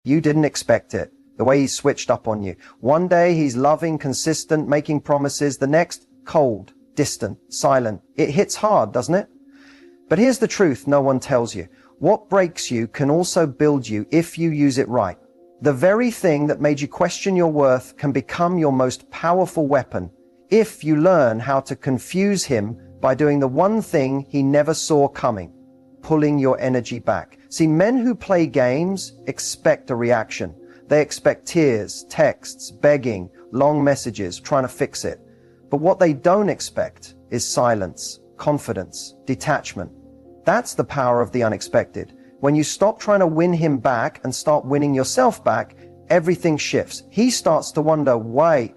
You didn't expect it, the way he switched up on you. One day he's loving, consistent, making promises. The next, cold, distant, silent. It hits hard, doesn't it? But here's the truth no one tells you. What breaks you can also build you if you use it right. The very thing that made you question your worth can become your most powerful weapon if you learn how to confuse him by doing the one thing he never saw coming, pulling your energy back. See, men who play games expect a reaction. They expect tears, texts, begging, long messages, trying to fix it. But what they don't expect is silence, confidence, detachment. That's the power of the unexpected. When you stop trying to win him back and start winning yourself back, everything shifts. He starts to wonder, why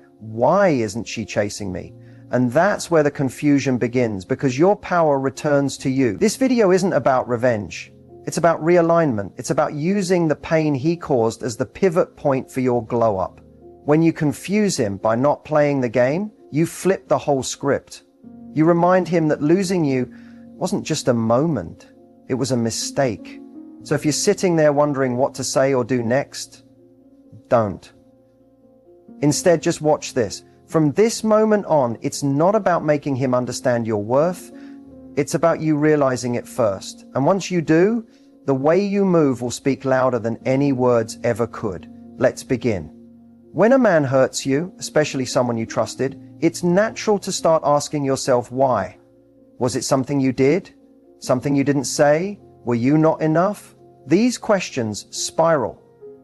isn't she chasing me? And that's where the confusion begins, because your power returns to you. This video isn't about revenge. It's about realignment. It's about using the pain he caused as the pivot point for your glow up. When you confuse him by not playing the game, you flip the whole script. You remind him that losing you wasn't just a moment. It was a mistake. So if you're sitting there wondering what to say or do next, don't. Instead, just watch this. From this moment on, it's not about making him understand your worth. It's about you realizing it first. And once you do, the way you move will speak louder than any words ever could. Let's begin. When a man hurts you, especially someone you trusted, it's natural to start asking yourself why. Was it something you did? Something you didn't say? Were you not enough? These questions spiral.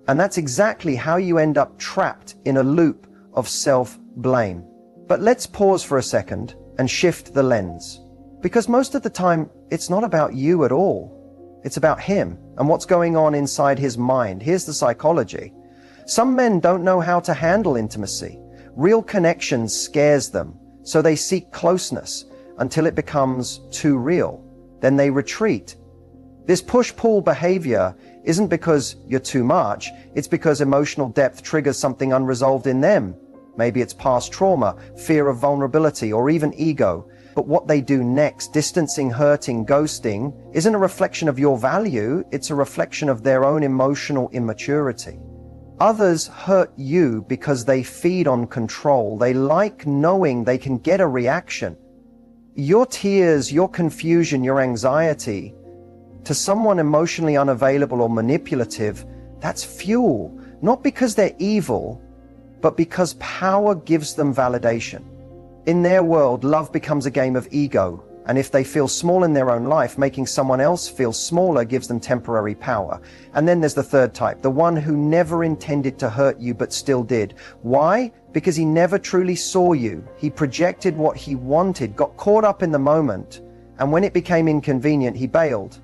And that's exactly how you end up trapped in a loop of self-blame. But let's pause for a second and shift the lens. Because most of the time, it's not about you at all. It's about him and what's going on inside his mind. Here's the psychology. Some men don't know how to handle intimacy. Real connection scares them, so they seek closeness until it becomes too real. Then they retreat. This push-pull behavior isn't because you're too much, it's because emotional depth triggers something unresolved in them. Maybe it's past trauma, fear of vulnerability, or even ego. But what they do next, distancing, hurting, ghosting, isn't a reflection of your value, it's a reflection of their own emotional immaturity. Others hurt you because they feed on control. They like knowing they can get a reaction. Your tears, your confusion, your anxiety, to someone emotionally unavailable or manipulative, that's fuel. Not because they're evil, but because power gives them validation. In their world, love becomes a game of ego, and if they feel small in their own life, making someone else feel smaller gives them temporary power. And then there's the third type, the one who never intended to hurt you but still did. Why? Because he never truly saw you. He projected what he wanted, got caught up in the moment, and when it became inconvenient, he bailed.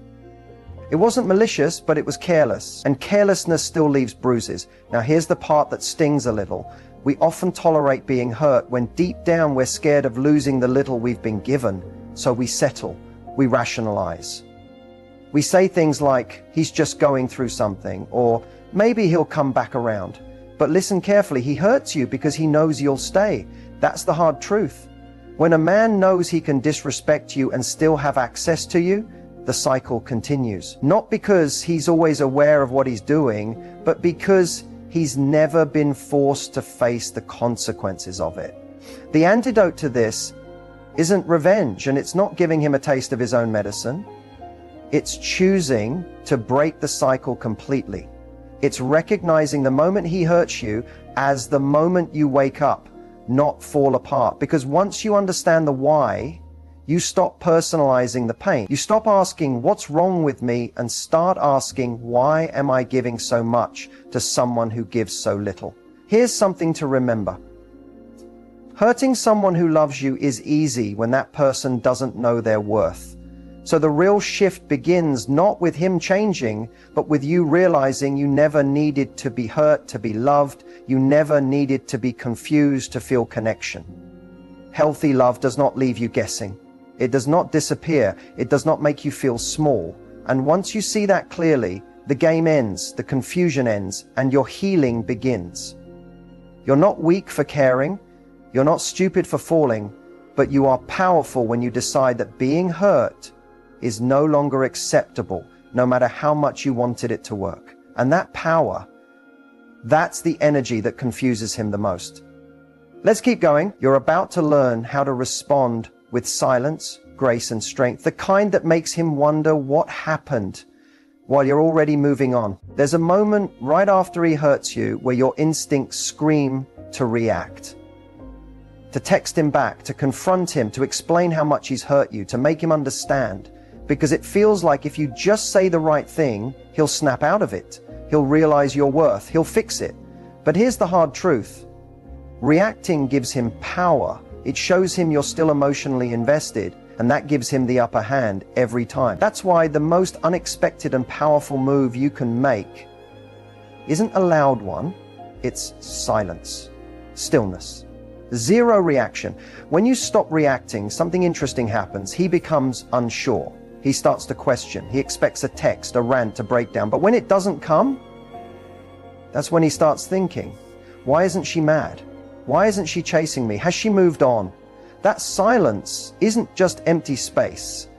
It wasn't malicious, but it was careless, and carelessness still leaves bruises. Now here's the part that stings a little. We often tolerate being hurt when deep down we're scared of losing the little we've been given, so we settle, we rationalize. We say things like, he's just going through something, or maybe he'll come back around. But listen carefully, he hurts you because he knows you'll stay. That's the hard truth. When a man knows he can disrespect you and still have access to you, the cycle continues. Not because he's always aware of what he's doing, but because he's never been forced to face the consequences of it. The antidote to this isn't revenge, and it's not giving him a taste of his own medicine. It's choosing to break the cycle completely. It's recognizing the moment he hurts you as the moment you wake up, not fall apart. Because once you understand the why, you stop personalizing the pain. You stop asking, what's wrong with me, and start asking, why am I giving so much to someone who gives so little? Here's something to remember. Hurting someone who loves you is easy when that person doesn't know their worth. So the real shift begins not with him changing, but with you realizing you never needed to be hurt to be loved. You never needed to be confused to feel connection. Healthy love does not leave you guessing. It does not disappear. It does not make you feel small. And once you see that clearly, the game ends, the confusion ends, and your healing begins. You're not weak for caring. You're not stupid for falling, but you are powerful when you decide that being hurt is no longer acceptable, no matter how much you wanted it to work. And that power, That's the energy that confuses him the most. Let's keep going. You're about to learn how to respond with silence, grace, and strength, the kind that makes him wonder what happened while you're already moving on. There's a moment right after he hurts you where your instincts scream to react, to text him back, to confront him, to explain how much he's hurt you, to make him understand, because it feels like if you just say the right thing, he'll snap out of it. He'll realize your worth. He'll fix it. But here's the hard truth. Reacting gives him power. It shows him you're still emotionally invested, and that gives him the upper hand every time. That's why the most unexpected and powerful move you can make isn't a loud one, it's silence, stillness, zero reaction. When you stop reacting, something interesting happens. He becomes unsure. He starts to question. He expects a text, a rant, a breakdown. But when it doesn't come, that's when he starts thinking, why isn't she mad? Why isn't she chasing me? Has she moved on? That silence isn't just empty space.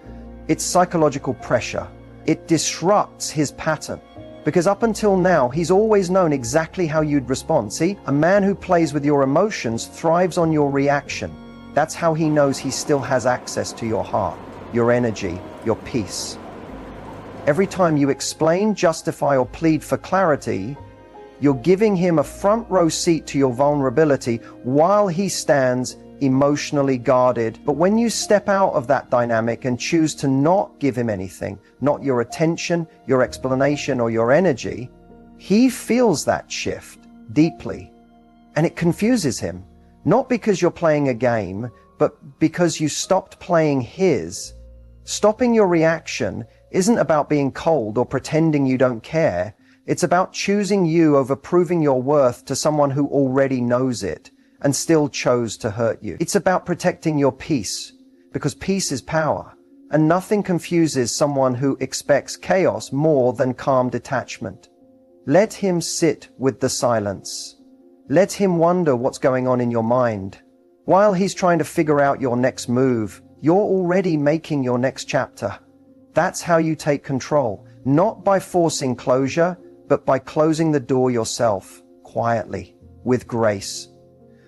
It's psychological pressure. It disrupts his pattern. Because up until now, he's always known exactly how you'd respond. See, a man who plays with your emotions thrives on your reaction. That's how he knows he still has access to your heart, your energy, your peace. Every time you explain, justify, or plead for clarity, you're giving him a front row seat to your vulnerability while he stands emotionally guarded. But when you step out of that dynamic and choose to not give him anything, not your attention, your explanation, or your energy, he feels that shift deeply. And it confuses him, not because you're playing a game, but because you stopped playing his. Stopping your reaction isn't about being cold or pretending you don't care. It's about choosing you over proving your worth to someone who already knows it and still chose to hurt you. It's about protecting your peace, because peace is power, and nothing confuses someone who expects chaos more than calm detachment. Let him sit with the silence. Let him wonder what's going on in your mind. While he's trying to figure out your next move, you're already making your next chapter. That's how you take control, not by forcing closure, but by closing the door yourself, quietly, with grace.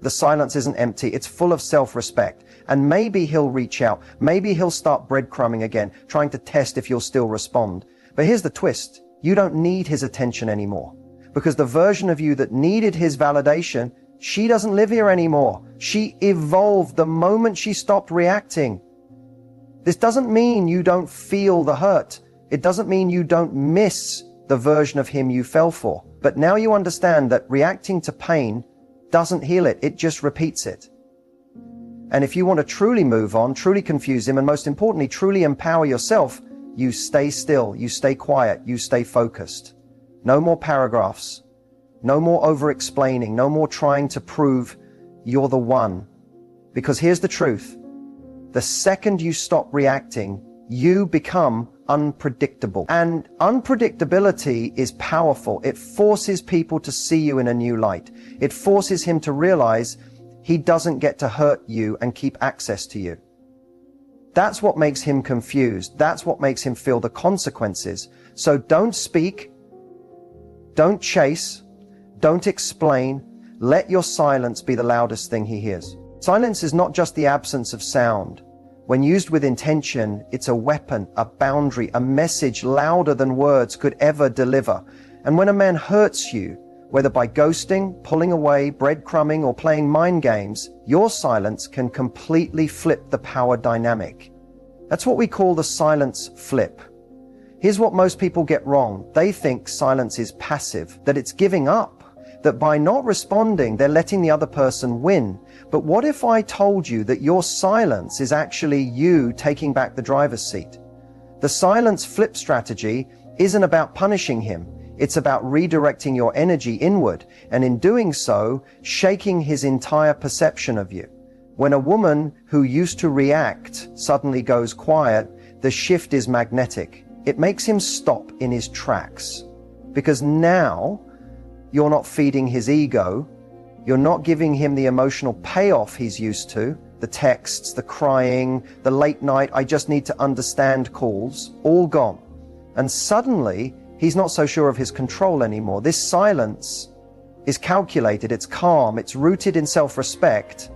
The silence isn't empty, it's full of self-respect. And maybe he'll reach out, maybe he'll start breadcrumbing again, trying to test if you'll still respond. But here's the twist, you don't need his attention anymore. Because the version of you that needed his validation, she doesn't live here anymore. She evolved the moment she stopped reacting. This doesn't mean you don't feel the hurt. It doesn't mean you don't miss the version of him you fell for. But now you understand that reacting to pain doesn't heal it, it just repeats it. And if you want to truly move on, truly confuse him, and most importantly, truly empower yourself, you stay still, you stay quiet, you stay focused. No more paragraphs, no more over-explaining, no more trying to prove you're the one. Because here's the truth. The second you stop reacting, you become unpredictable. And unpredictability is powerful. It forces people to see you in a new light. It forces him to realize he doesn't get to hurt you and keep access to you. That's what makes him confused. That's what makes him feel the consequences. So don't speak, don't chase, don't explain. Let your silence be the loudest thing he hears. Silence is not just the absence of sound. When used with intention, it's a weapon, a boundary, a message louder than words could ever deliver. And when a man hurts you, whether by ghosting, pulling away, breadcrumbing, or playing mind games, your silence can completely flip the power dynamic. That's what we call the silence flip. Here's what most people get wrong. They think silence is passive, that it's giving up, that by not responding, they're letting the other person win. But what if I told you that your silence is actually you taking back the driver's seat? The silence flip strategy isn't about punishing him. It's about redirecting your energy inward, and in doing so, shaking his entire perception of you. When a woman who used to react suddenly goes quiet, the shift is magnetic. It makes him stop in his tracks. Because now, you're not feeding his ego. You're not giving him the emotional payoff he's used to, the texts, the crying, the late night, I just need to understand calls, all gone. And suddenly, he's not so sure of his control anymore. This silence is calculated, it's calm, it's rooted in self-respect,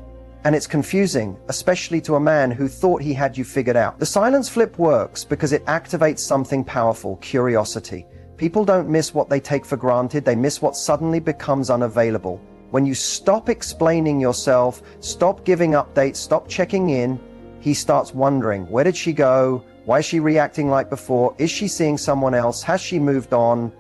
and it's confusing, especially to a man who thought he had you figured out. The silence flip works because it activates something powerful, curiosity. People don't miss what they take for granted, they miss what suddenly becomes unavailable. When you stop explaining yourself, stop giving updates, stop checking in, he starts wondering, where did she go? Why is she reacting like before? Is she seeing someone else? Has she moved on?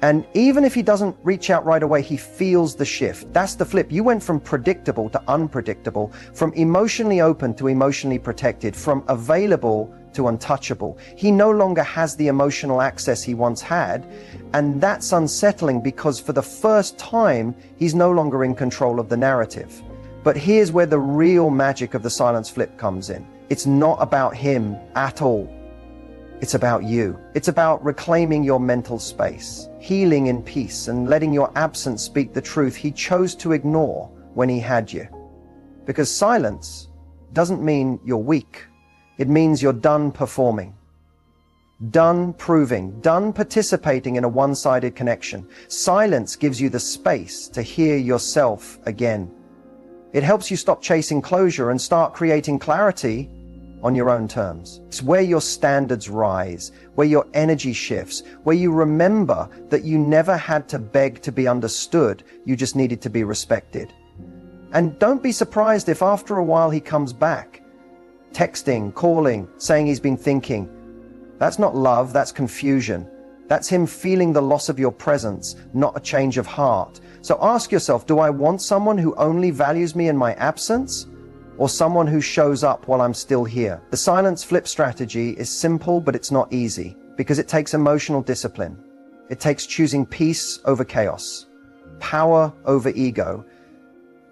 And even if he doesn't reach out right away, he feels the shift. That's the flip. You went from predictable to unpredictable, from emotionally open to emotionally protected, from available to untouchable. He no longer has the emotional access he once had, and that's unsettling because for the first time, he's no longer in control of the narrative. But here's where the real magic of the silence flip comes in. It's not about him at all. It's about you. It's about reclaiming your mental space, healing in peace, and letting your absence speak the truth he chose to ignore when he had you. Because silence doesn't mean you're weak. It means you're done performing, done proving, done participating in a one-sided connection. Silence gives you the space to hear yourself again. It helps you stop chasing closure and start creating clarity on your own terms. It's where your standards rise, where your energy shifts, where you remember that you never had to beg to be understood, you just needed to be respected. And don't be surprised if after a while he comes back, texting, calling, saying he's been thinking. That's not love, that's confusion. That's him feeling the loss of your presence, not a change of heart. So ask yourself, do I want someone who only values me in my absence? Or someone who shows up while I'm still here? The silence flip strategy is simple, but it's not easy because it takes emotional discipline. It takes choosing peace over chaos, power over ego,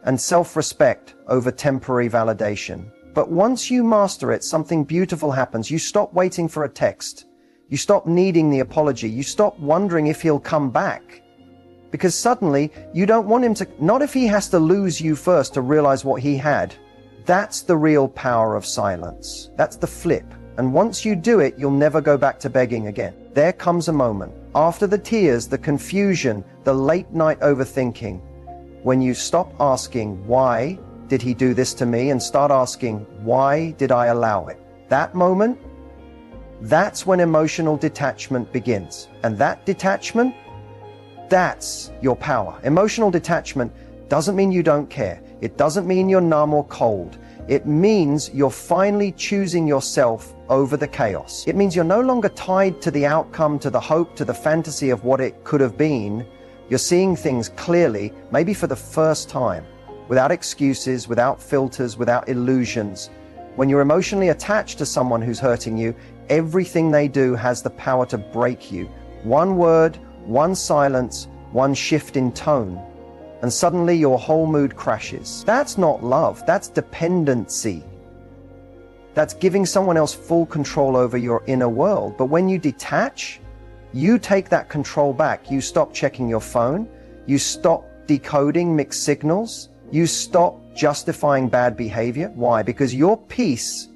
and self-respect over temporary validation. But once you master it, something beautiful happens. You stop waiting for a text. You stop needing the apology. You stop wondering if he'll come back. Because suddenly you don't want him to, not if he has to lose you first to realize what he had. That's the real power of silence. That's the flip. And once you do it, you'll never go back to begging again. There comes a moment, after the tears, the confusion, the late night overthinking, when you stop asking, why did he do this to me? And start asking, why did I allow it? That moment, that's when emotional detachment begins. And that detachment, that's your power. Emotional detachment doesn't mean you don't care. It doesn't mean you're numb or cold. It means you're finally choosing yourself over the chaos. It means you're no longer tied to the outcome, to the hope, to the fantasy of what it could have been. You're seeing things clearly, maybe for the first time, without excuses, without filters, without illusions. When you're emotionally attached to someone who's hurting you, everything they do has the power to break you. One word, one silence, one shift in tone, and suddenly your whole mood crashes. That's not love, that's dependency. That's giving someone else full control over your inner world. But when you detach, you take that control back. You stop checking your phone, you stop decoding mixed signals, you stop justifying bad behavior. Why? Because your peace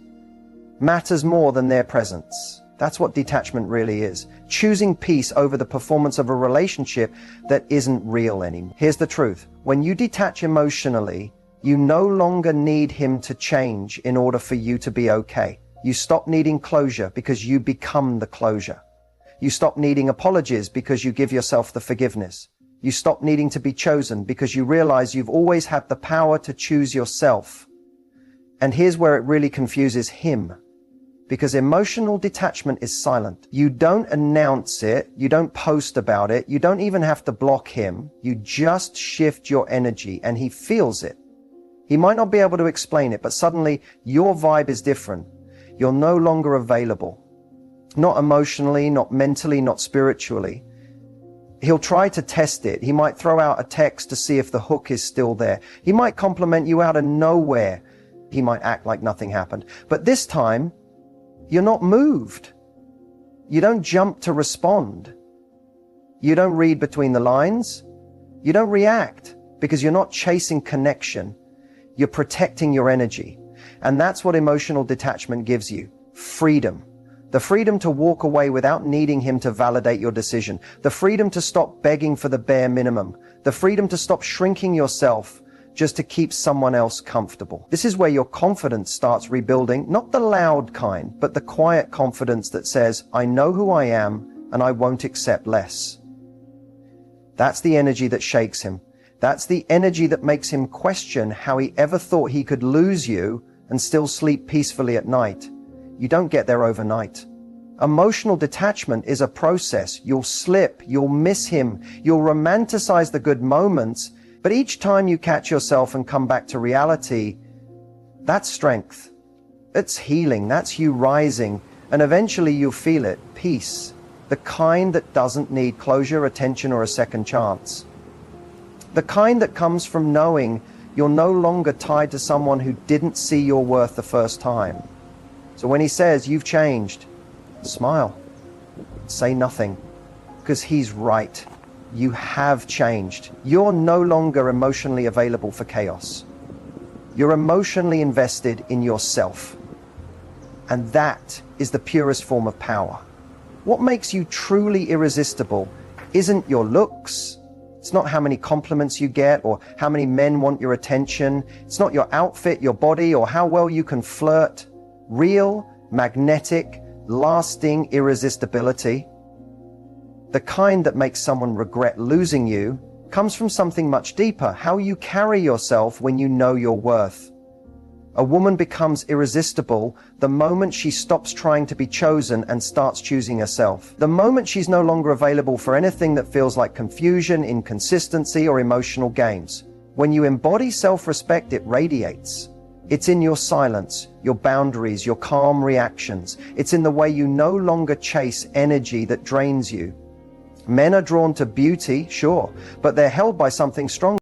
matters more than their presence. That's what detachment really is. Choosing peace over the performance of a relationship that isn't real anymore. Here's the truth. When you detach emotionally, you no longer need him to change in order for you to be okay. You stop needing closure because you become the closure. You stop needing apologies because you give yourself the forgiveness. You stop needing to be chosen because you realize you've always had the power to choose yourself. And here's where it really confuses him. Because emotional detachment is silent. You don't announce it, you don't post about it, you don't even have to block him. You just shift your energy and he feels it. He might not be able to explain it, but suddenly your vibe is different. You're no longer available. Not emotionally, not mentally, not spiritually. He'll try to test it. He might throw out a text to see if the hook is still there. He might compliment you out of nowhere. He might act like nothing happened. But this time, you're not moved. You don't jump to respond. You don't read between the lines. You don't react because you're not chasing connection. You're protecting your energy. And that's what emotional detachment gives you. Freedom. The freedom to walk away without needing him to validate your decision. The freedom to stop begging for the bare minimum. The freedom to stop shrinking yourself just to keep someone else comfortable. This is where your confidence starts rebuilding, not the loud kind, but the quiet confidence that says, I know who I am and I won't accept less. That's the energy that shakes him. That's the energy that makes him question how he ever thought he could lose you and still sleep peacefully at night. You don't get there overnight. Emotional detachment is a process. You'll slip, you'll miss him, you'll romanticize the good moments, but each time you catch yourself and come back to reality, that's strength. It's healing, that's you rising, and eventually you'll feel it, peace, the kind that doesn't need closure, attention, or a second chance. The kind that comes from knowing you're no longer tied to someone who didn't see your worth the first time. So when he says, you've changed, smile, say nothing, because he's right. You have changed. You're no longer emotionally available for chaos. You're emotionally invested in yourself. And that is the purest form of power. What makes you truly irresistible isn't your looks. It's not how many compliments you get or how many men want your attention. It's not your outfit, your body, or how well you can flirt. Real, magnetic, lasting irresistibility, the kind that makes someone regret losing you, comes from something much deeper, how you carry yourself when you know your worth. A woman becomes irresistible the moment she stops trying to be chosen and starts choosing herself. The moment she's no longer available for anything that feels like confusion, inconsistency, or emotional games. When you embody self-respect, it radiates. It's in your silence, your boundaries, your calm reactions. It's in the way you no longer chase energy that drains you. Men are drawn to beauty, sure, but they're held by something stronger.